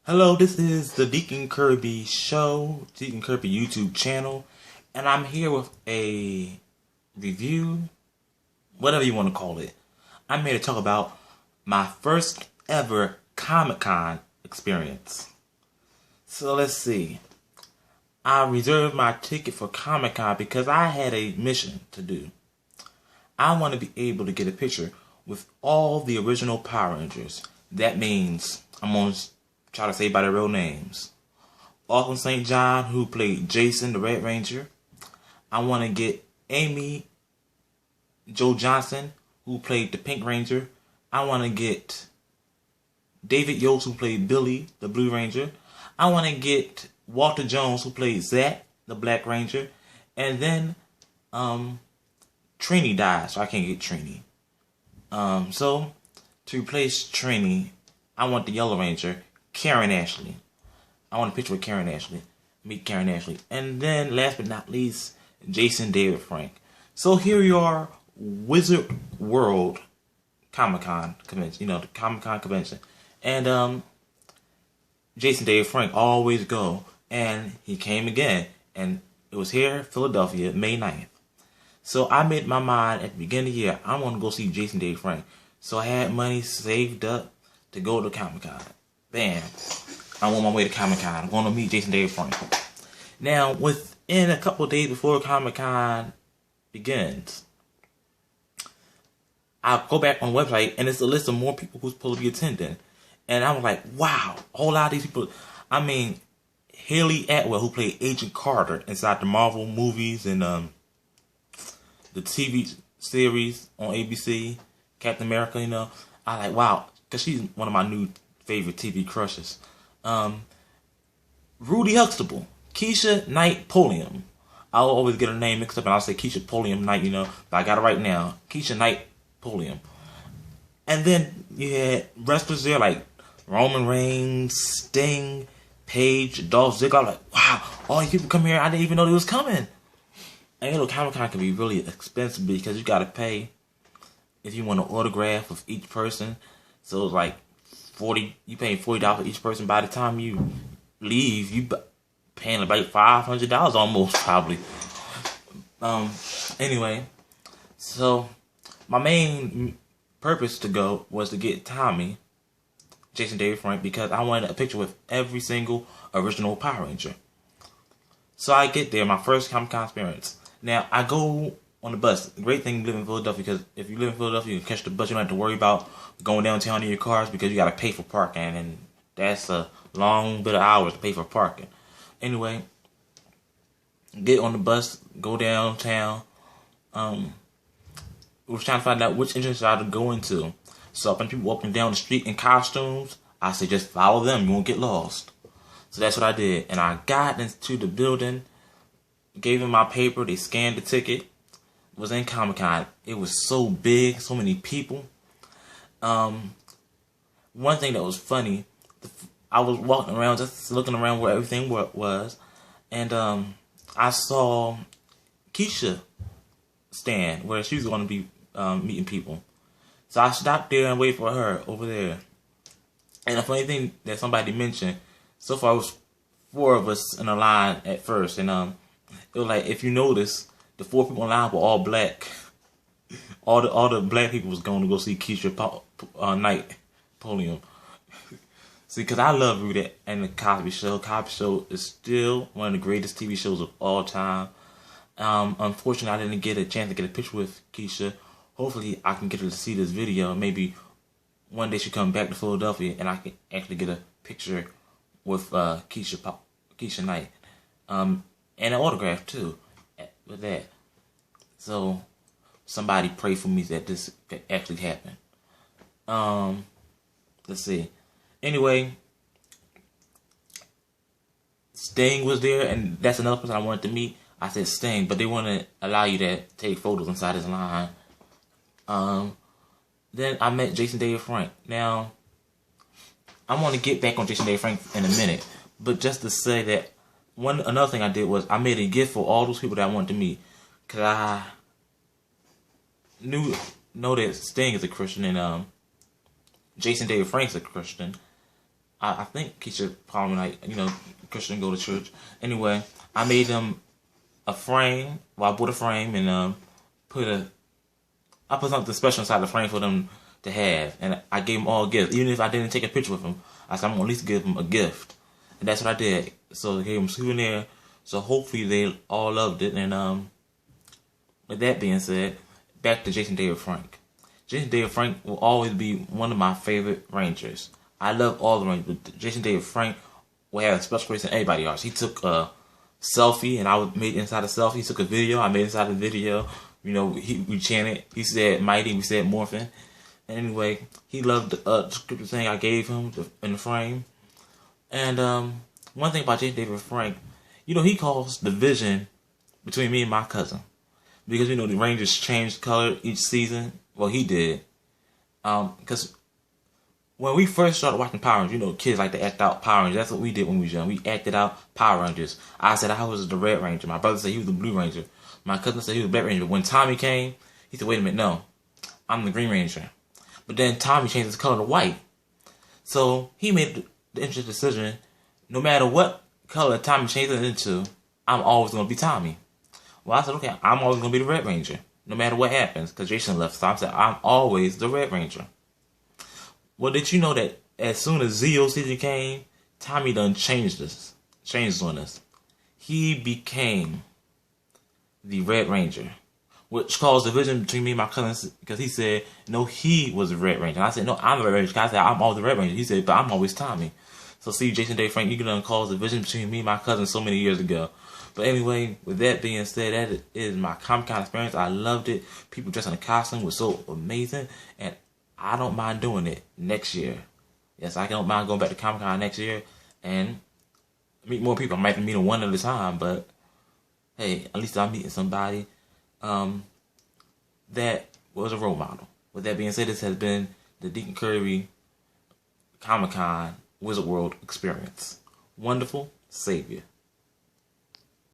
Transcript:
Hello, this is the Deacon Kirby show, Deacon Kirby YouTube channel, and I'm here with a review, whatever you want to call it. I'm here to talk about my first ever Comic-Con experience. So let's see. I reserved my ticket for Comic-Con because I had a mission to do. I want to be able to get a picture with all the original Power Rangers. That means I'm going to try to say by their real names. Austin St. John, who played Jason, the Red Ranger. I want to get Amy Jo Johnson, who played the Pink Ranger. I want to get David Yost, who played Billy, the Blue Ranger. I want to get Walter Jones, who played Zach, the Black Ranger. And then Trini died, so I can't get Trini. So to replace Trini, I want the Yellow Ranger, Karen Ashley. I want a picture with Karen Ashley. Meet Karen Ashley. And then, last but not least, Jason David Frank. So here you are, Wizard World Comic-Con convention. You know, the Comic-Con convention. And Jason David Frank always go. And he came again. And it was here, Philadelphia, May 9th. So I made my mind at the beginning of the year, I want to go see Jason David Frank. So I had money saved up to go to Comic-Con. Bam. I'm on my way to Comic-Con. I'm going to meet Jason David Frank. Now, within a couple of days before Comic-Con begins, I'll go back on the website, and it's a list of more people who's supposed to be attending. And I was like, wow, a whole lot of these people. I mean, Haley Atwell, who played Agent Carter inside the Marvel movies and the TV series on ABC, Captain America, you know. I like, wow, because she's one of my new favorite TV crushes. Rudy Huxtable, Keisha Knight Pulliam. I'll always get her name mixed up and I'll say Keisha Pulliam Knight, you know, but I got it right now. Keisha Knight Pulliam. And then you had wrestlers there like Roman Reigns, Sting, Paige, Dolph Ziggler. I'm like, wow, all these people come here, I didn't even know they was coming. And you know, Comic-Con can be really expensive because you gotta pay if you want an autograph of each person. So it's like you paying $40 for each person. By the time you leave, you paying about $500 almost, probably. Anyway, so my main purpose to go was to get Tommy, Jason David Frank, because I wanted a picture with every single original Power Ranger. So I get there, my first Comic-Con experience. Now, I go on the bus. The great thing to live in Philadelphia, because if you live in Philadelphia, you can catch the bus. You don't have to worry about going downtown in your cars because you got to pay for parking. And that's a long bit of hours to pay for parking. Anyway, get on the bus, go downtown. We was trying to find out which entrance I had to go into. So when people walking down the street in costumes, I said just follow them. You won't get lost. So that's what I did. And I got into the building, gave them my paper. They scanned the ticket. Was in Comic-Con. It was so big, so many people. One thing that was funny, I was walking around, just looking around where everything was, and I saw Keisha stand where she was going to be meeting people. So I stopped there and waited for her over there. And the funny thing that somebody mentioned, so far it was 4 of us in a line at first, and it was like, if you notice, the 4 people in line were all black. All the black people was going to go see Keisha Knight Pulliam. See, because I love Rudy and the Cosby Show. Cosby Show is still one of the greatest TV shows of all time. Unfortunately, I didn't get a chance to get a picture with Keisha. Hopefully, I can get her to see this video. Maybe one day she come back to Philadelphia and I can actually get a picture with Keisha Knight. And an autograph, too, with that. So, somebody pray for me that this could actually happen. Let's see. Anyway, Sting was there, and that's another person I wanted to meet. I said Sting, but they want to allow you to take photos inside his line. Then I met Jason David Frank. Now, I'm going to get back on Jason David Frank in a minute, but just to say that another thing I did was I made a gift for all those people that I wanted to meet, because I know that Sting is a Christian and Jason David Frank's a Christian. I think Keisha probably like, Christian, go to church. Anyway, I made them a frame. Well, I bought a frame and I put something special inside the frame for them to have, and I gave them all gifts. Even if I didn't take a picture with them, I said I'm gonna at least give them a gift, and that's what I did. So I gave them a souvenir. So hopefully they all loved it. And with that being said, back to Jason David Frank. Jason David Frank will always be one of my favorite Rangers. I love all the Rangers, but Jason David Frank will have a special place in everybody's hearts. He took a selfie, and I made inside the selfie. He took a video, I made inside the video. We chanted. He said mighty, we said morphin. And anyway, he loved the scripture thing I gave him in the frame. And one thing about Jason David Frank, he caused division between me and my cousin. Because, the Rangers changed color each season. Well, he did. Because when we first started watching Power Rangers, kids like to act out Power Rangers. That's what we did when we was young. We acted out Power Rangers. I said I was the Red Ranger. My brother said he was the Blue Ranger. My cousin said he was the Black Ranger. When Tommy came, he said, wait a minute, no. I'm the Green Ranger. But then Tommy changed his color to white. So he made the interesting decision, no matter what color Tommy changed it into, I'm always going to be Tommy. Well, I said, okay, I'm always going to be the Red Ranger, no matter what happens, because Jason left. So I said, I'm always the Red Ranger. Well, did you know that as soon as Zeo season came, Tommy done changed on us. He became the Red Ranger, which caused division between me and my cousins, because he said, no, he was the Red Ranger. And I said, no, I'm the Red Ranger. I said, I'm always the Red Ranger. He said, but I'm always Tommy. So see, Jason David Frank, you can cause division between me and my cousin so many years ago. But anyway, with that being said, that is my Comic-Con experience. I loved it. People dressed in a costume was so amazing. And I don't mind doing it next year. Yes, I don't mind going back to Comic-Con next year and meet more people. I might meet them one at a time, but hey, at least I'm meeting somebody that was a role model. With that being said, this has been the Deacon Kirby Comic-Con Wizard World experience. Wonderful Savior.